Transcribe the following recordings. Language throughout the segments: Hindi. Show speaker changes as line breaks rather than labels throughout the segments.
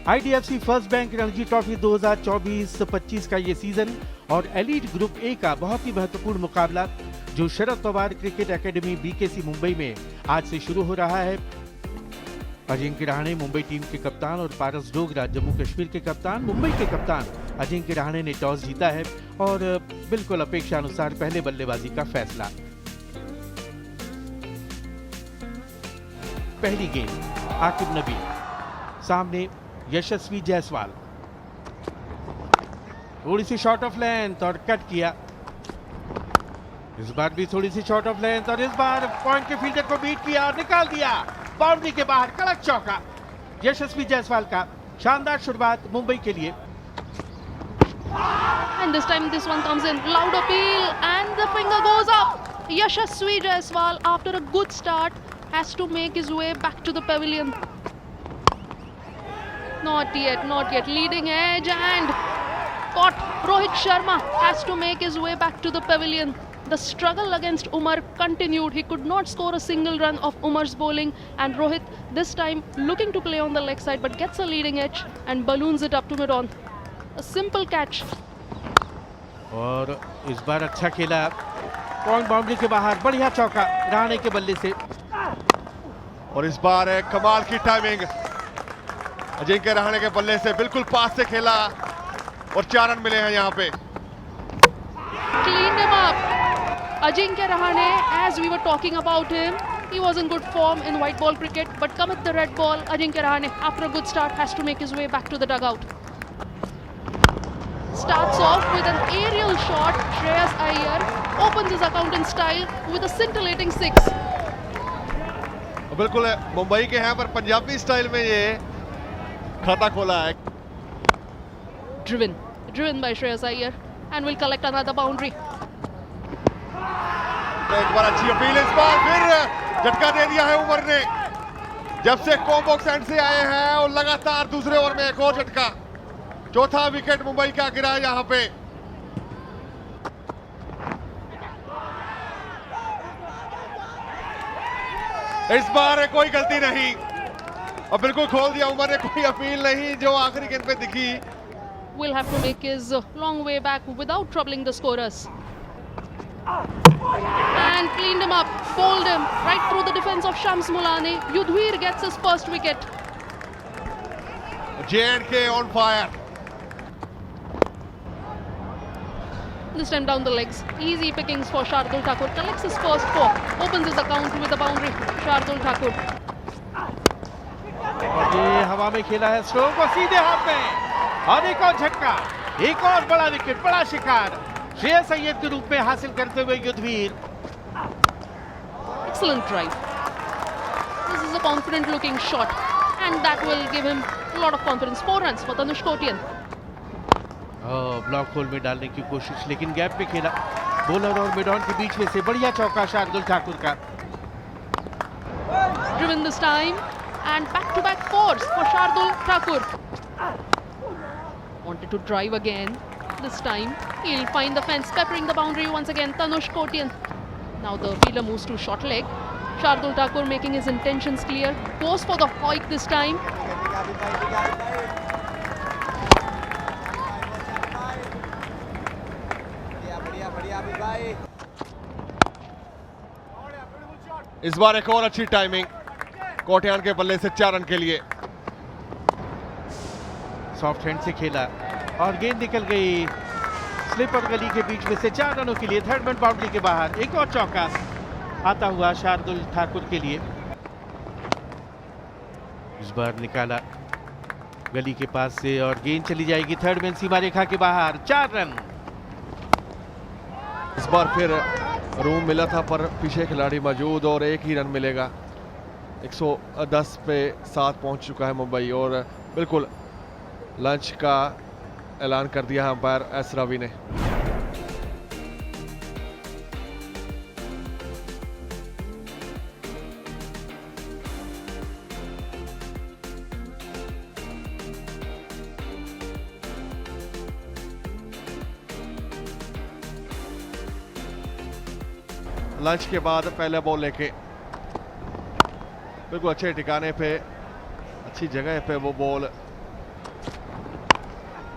IDFC first bank Ranji trophy 2024-25 का ये सीजन और एलीट ग्रुप ए का बहुत ही महत्वपूर्ण मुकाबला जो Sharad Pawar cricket academy BKC Mumbai में आज से शुरू हो रहा है। अजिंक्य रहाणे मुंबई टीम के कप्तान और पारस डोगरा जम्मू कश्मीर के कप्तान। मुंबई के कप्तान अजिंक्य रहाणे ने टॉस जीता है और बिल्कुल अपेक्षा अनुसार पहले बल्लेबाजी का फैसला। पहली गेंद आकिब नबी, सामने यशस्वी जायसवाल, थोड़ी सी शॉर्ट ऑफ लेंथ और कट किया। इस बार भी थोड़ी सी शॉर्ट ऑफ लेंथ और इस बार पॉइंट के फील्डर को बीट किया और निकाल दिया बाउंड्री के बाहर। कड़क चौका यशस्वी जायसवाल का। शानदार शुरुआत मुंबई के लिए।
And this time this one comes in. Loud appeal and the finger goes up. Yashasvi Jaiswal after a good start has to make his way back to the pavilion. Not yet, not yet. Leading edge and caught. Rohit Sharma has to make his way back to the pavilion. The struggle against Umar continued. He could not score a single run of Umar's bowling, and Rohit this time looking to play on the leg side but gets a leading edge and balloons it up to mid-on. A simple catch.
और इस बार अच्छा खेला, पॉइंट बाउंड्री के बाहर। बढ़िया चौका रहाणे के बल्ले से।
और इस बार कमाल की टाइमिंग अजिंक्य रहाणे के बल्ले से, बिल्कुल पास से खेला और 4 रन मिले हैं यहाँ पे।
Cleaned him up. Ajinkya Rahane, as we were talking about him, he was in good form in white ball cricket, but cometh the red ball. Ajinkya Rahane, after a good start, has to make his way back to the dugout. Starts off with an aerial shot. Shreyas Iyer opens his account in style with a scintillating 6.
बिल्कुल मुंबई के हैं पर पंजाबी स्टाइल में ये खाता खोला है।
Driven by Shreyas Iyer and will collect another boundary.
एक बार अच्छी अपील, इस बार फिर झटका दे दिया है उमर ने। जब से कॉम्बॉक्स एंड से आए हैं और लगातार दूसरे ओवर में एक और झटका। चौथा विकेट मुंबई का गिरा है यहाँ पे। इस बार कोई गलती नहीं और बिल्कुल खोल दिया उमर ने, कोई अपील नहीं जो आखिरी गेंद पे दिखी।
Will have to make his long way back without troubling the scorers. And cleaned him up, bowled him right through the defense of Shams Mulani. Yudhvir gets his first wicket.
J&K on fire.
This time down the legs. Easy pickings for Shardul Thakur. Collects his first 4. Opens his account with a boundary. Shardul Thakur.
और ये हवा में खेला है स्ट्रोक और सीधे हाथ में। और एक और झटका, एक और बड़ा विकेट, बड़ा शिकार श्रेयस अय्यर के रूप में हासिल करते हुए Yudhvir.
Excellent drive. This is a confident looking shot and that will give him a lot of confidence. 4 runs for Tanush Kotian.
Block whole में डालने की कोशिश, लेकिन गैप पे खेला। बॉलर और मिड ऑन के बीच में से बढ़िया चौका शार्दुल ठाकुर का।
Driven this time and back-to-back 4s for Shardul Thakur. Wanted to drive again. This time he'll find the fence, peppering the boundary once again. Tanush Kotian. Now the fielder moves to short leg. Shardul Thakur making his intentions clear. Goes for the hoik this time.
इस बार एक और अच्छी टाइमिंग कोटियान के बल्ले से 4 रन के लिए।
सॉफ्ट हैंड से खेला और गेंद निकल गई स्लिप और गली के बीच में से। 4 रनों के लिए थर्ड मैन बाउंड्री के बाहर। एक और चौका आता हुआ शार्दुल ठाकुर के लिए। इस बार निकाला गली के पास से और गेंद चली जाएगी थर्ड मैन सीमा रेखा के बाहर। 4 रन।
इस बार फिर रूम मिला था पर पीछे खिलाड़ी मौजूद और 1 ही रन मिलेगा। 110 पे 7 पहुंच चुका है मुंबई और बिल्कुल लंच का ऐलान कर दिया है अंपायर एस रवि ने। लंच के बाद पहले बॉल लेके बिल्कुल अच्छे ठिकाने पे, अच्छी जगह पे वो बॉल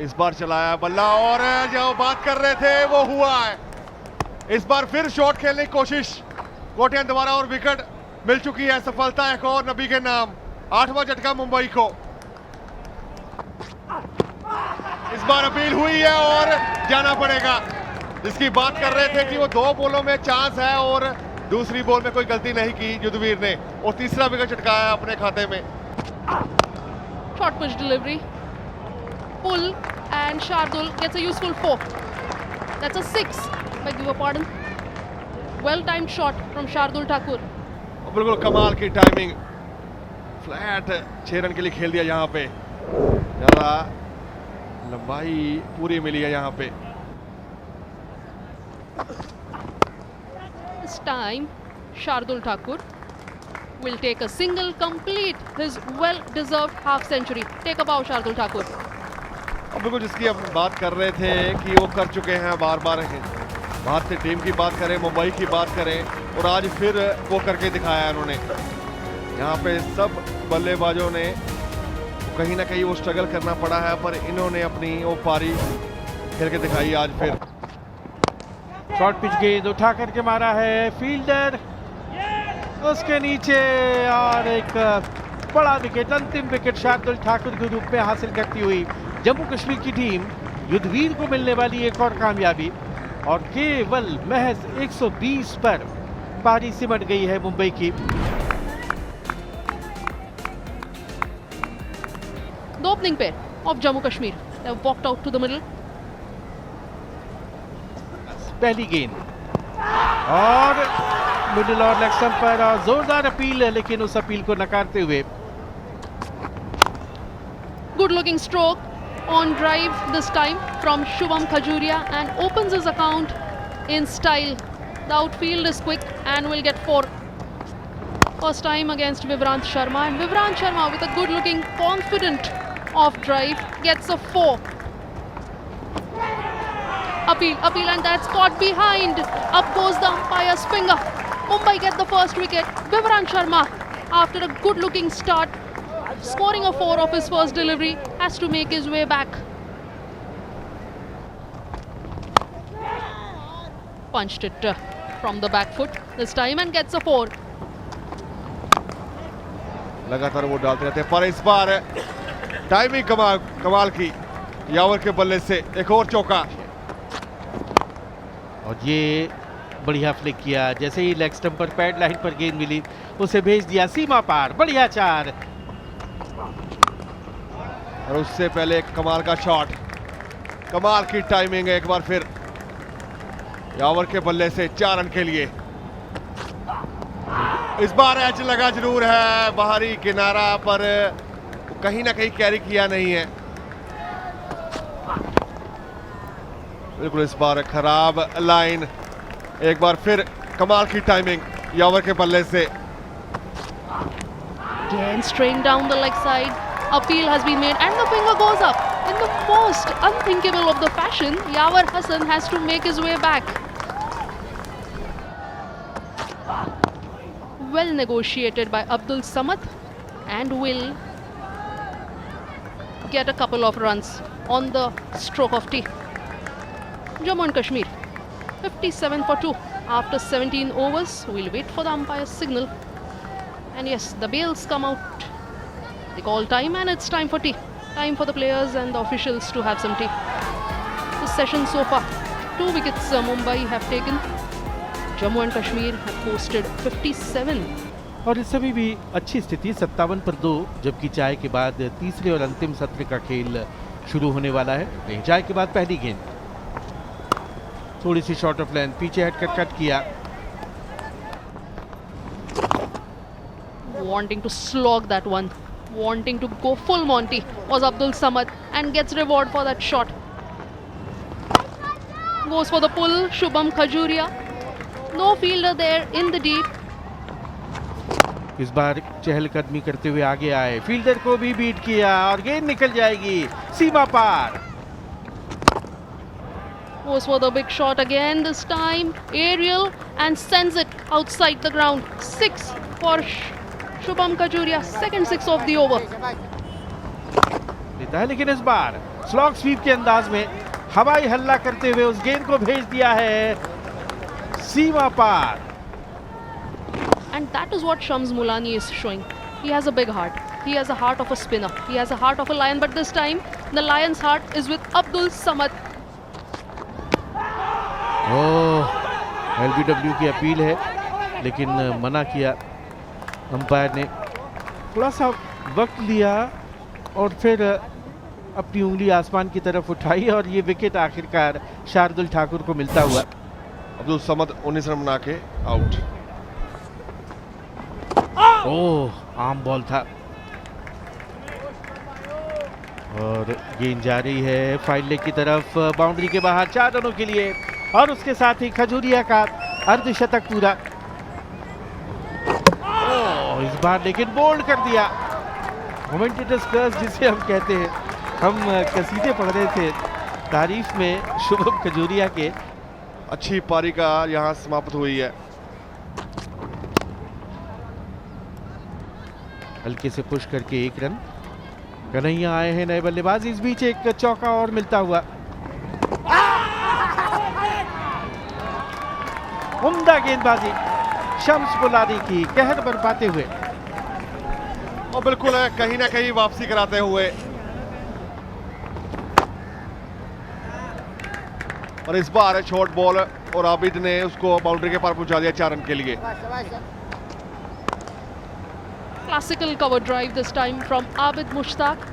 इस बार चलाया बल्ला और जो बात कर रहे थे वो हुआ है। इस बार फिर शॉट खेलने की कोशिश, कोटियां दोबारा और विकेट मिल चुकी है। सफलता एक और नबी के नाम, 8वां झटका मुंबई को। इस बार अपील हुई है और जाना पड़ेगा। जिसकी बात कर रहे थे कि वो 2 बॉलों में चांस है और दूसरी बॉल में कोई गलती नहीं की युद्धवीर ने और तीसरा विकेट चटकाया अपने खाते में।
Short pitch delivery. Pull and Shardul gets a useful 4. That's a 6. Beg your pardon. Well timed shot from Shardul Thakur.
बिल्कुल कमाल की टाइमिंग, फ्लैट 6 रन के लिए खेल दिया। यहाँ पे ज़्यादा लंबाई पूरी मिली है यहाँ पे।
This time, Shardul Thakur will take a single, complete his well-deserved half century. Take a bow, Shardul Thakur.
अब बिल्कुल जिसकी हम बात कर रहे थे कि वो कर चुके हैं बार बार। भारतीय टीम की बात करें, मुंबई की बात करें और आज फिर वो करके दिखाया उन्होंने। यहाँ पे सब बल्लेबाजों ने कहीं ना कहीं वो स्ट्रगल करना पड़ा है, पर इन्होंने अपनी वो पारी खेल के दिखाई आज फिर।
शॉर्ट पिच गेंद उठा करके मारा है फील्डर उसके नीचे और एक बड़ा विकेट, अंतिम विकेट शार्दुल ठाकुर के रूप में हासिल करती हुई जम्मू कश्मीर की टीम युद्धवीर को मिलने वाली एक और कामयाबी और केवल महज 120 पर पारी सिमट गई है मुंबई की।
The opening pair of Jammu Kashmir. They have walked out to the middle.
पहली गेंद और मिडिल और लेग स्टंप पर और जोरदार अपील है, लेकिन उस अपील को नकारते हुए
Good looking stroke on drive this time from Shubham Khajuria and opens his account in style. The outfield is quick and will get 4. First time against Vivrant Sharma, and Vivrant Sharma with a good looking confident off drive gets a 4. Appeal and that's caught behind. Up goes the umpire's finger. Mumbai get the first wicket. Vivrant Sharma, after a good looking start, scoring a 4 of his first delivery, has to make his way back. Punched it from the back foot this time and gets a 4.
लगातार वो डालते रहते हैं, पर इस बार टाइमिंग कमाल की। यावर के बल्ले से एक और चौका
और ये बढ़िया फ्लिक किया। जैसे ही लेग स्टंप पर पैड लाइन पर गेंद मिली उसे भेज दिया सीमा पार। बढ़िया 4
और उससे पहले एक कमाल का शॉट, कमाल की टाइमिंग है। एक बार फिर यावर के बल्ले से 4 रन के लिए। इस बार एज लगा जरूर है बाहरी किनारा, पर कहीं ना कहीं कैरी किया नहीं है। बिल्कुल इस बार खराब लाइन। एक बार फिर कमाल की टाइमिंग यावर के बल्ले से।
Again straying down the leg side. Appeal has been made and the finger goes up. In the most unthinkable of the fashion, Yavar Hassan has to make his way back. Well negotiated by Abdul Samad and will get a couple of runs on the stroke of tea. Jammu and Kashmir 57 for 2 after 17 overs. We'll wait for the umpire's signal. And yes, the bails come out. They call time and it's time for tea. Time for the players and the officials to have some tea. This session so far, 2 wickets Mumbai have taken. Jammu and Kashmir have posted 57.
और इस समय भी अच्छी स्थिति 57 पर 2, जबकि चाय के बाद तीसरे और अंतिम सत्र का खेल शुरू होने वाला है। चाय के बाद पहली गेंद थोड़ी सी शॉर्ट ऑफ लेंथ, पीछे हटकर कट किया।
Wanting to slog that one, wanting to go full Monty was Abdul Samad and gets reward for that shot. Goes for the pull, Shubham Khajuria. No fielder there in the deep.
इस बार चहलकदमी करते हुए आगे आए, फील्डर को भी बीट किया और गेंद निकल जाएगी सीमा पार।
Goes for the big shot again, this time aerial and sends it outside the ground. 6 for Shubham Khajuria, second 6 of the over.
सकता है, लेकिन इस बार स्लॉग स्वीप के अंदाज में हवाई हल्ला करते हुए उस गेंद को भेज दिया है सीमा पार।
And that is what Shams Mulani is showing. He has a big heart. He has a heart of a spinner. He has a heart of a lion. But this time, the lion's heart is with Abdul Samad.
LBW की अपील है, लेकिन मना किया अंपायर ने। थोड़ा सा वक्त लिया और फिर अपनी उंगली आसमान की तरफ उठाई और ये विकेट आखिरकार शार्दुल ठाकुर को मिलता हुआ।
अब्दुल समद 19 रन बना के आउट।
आम बॉल था और गेंद जा रही है फाइल लेग की तरफ, बाउंड्री के बाहर 4 रनों के लिए और उसके साथ ही खजूरिया का अर्धशतक पूरा। इस बार लेकिन बोल्ड कर दिया। मोमेंटस कर्स जिसे हम कहते हैं, हम कसीदे पढ़ रहे थे तारीफ में शुभम खजूरिया के।
अच्छी पारी का यहाँ समाप्त हुई है।
हल्के से पुश करके 1 रन। कन्हैया आए हैं नए बल्लेबाज, इस बीच एक चौका और मिलता हुआ। उम्दा गेंदबाजी शम्स बुलानी की कहर बरपाते हुए
और बिल्कुल कहीं ना कहीं वापसी कराते हुए। और इस बार शॉर्ट बॉल और आबिद ने उसको बाउंड्री के पार पहुंचा दिया 4 रन के लिए।
Classical cover drive this time from Abid Mushtaq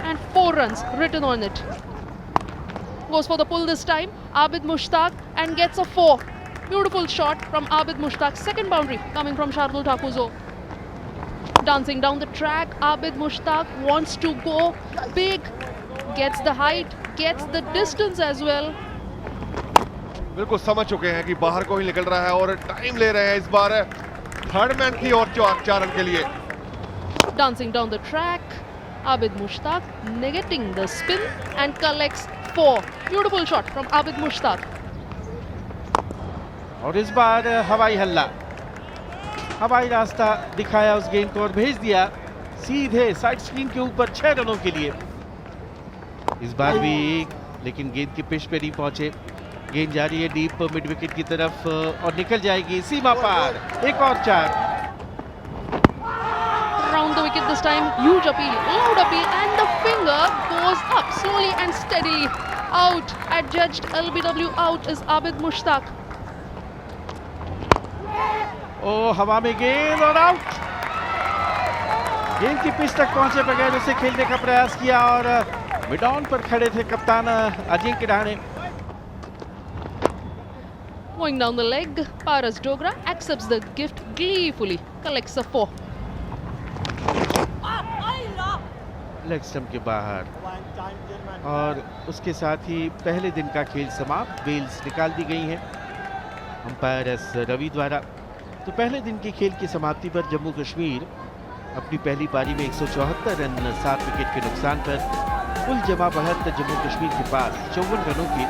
and 4 runs written on it. Goes for the pull this time, Abid Mushtaq, and gets a 4. Beautiful shot from Abid Mushtaq. Second boundary coming from Shardul Thakur's over. Dancing down the track, Abid Mushtaq wants to go big, gets the height, gets the distance as well.
बिल्कुल समझ चुके हैं कि बाहर को ही निकल रहा है और टाइम ले रहे हैं इस बार थर्ड मैन की और 4 रन के लिए।
Dancing down the track, Abid Mushtaq negating the spin and collects 4. Beautiful shot from Abid Mushtaq.
और इस बार हवाई हल्ला, हवाई रास्ता दिखाया उस गेंद को और भेज दिया सीधे साइड स्क्रीन के ऊपर 6 रनों के लिए। इस बार भी लेकिन गेंद की पिच पे नहीं पहुंचे। गेंद जा रही है डीप मिड विकेट की तरफ और निकल जाएगी सीमा पार। एक और 4।
Round the wicket this time, huge appeal, loud appeal, and the finger goes up slowly and steadily. Out, adjudged LBW out is Abid Mushtaq.
हवा में गेंद और आउट। गेंद की पिच तक पहुंचे बगैर उसे खेलने का प्रयास किया और मिड ऑन पर खड़े थे कप्तान Ajinkya Rahane.
Going down the leg, Paras Dogra accepts the gift gleefully, collects a 4.
Leg stump के बाहर और उसके साथ ही पहले दिन का खेल समाप्त। बेल्स निकाल दी गई हैं अंपायर एस रवि द्वारा। तो पहले दिन के खेल की समाप्ति पर जम्मू कश्मीर अपनी पहली पारी में 174 रन 7 विकेट के नुकसान पर कुल जमा बढ़त जम्मू कश्मीर के पास 54 रनों की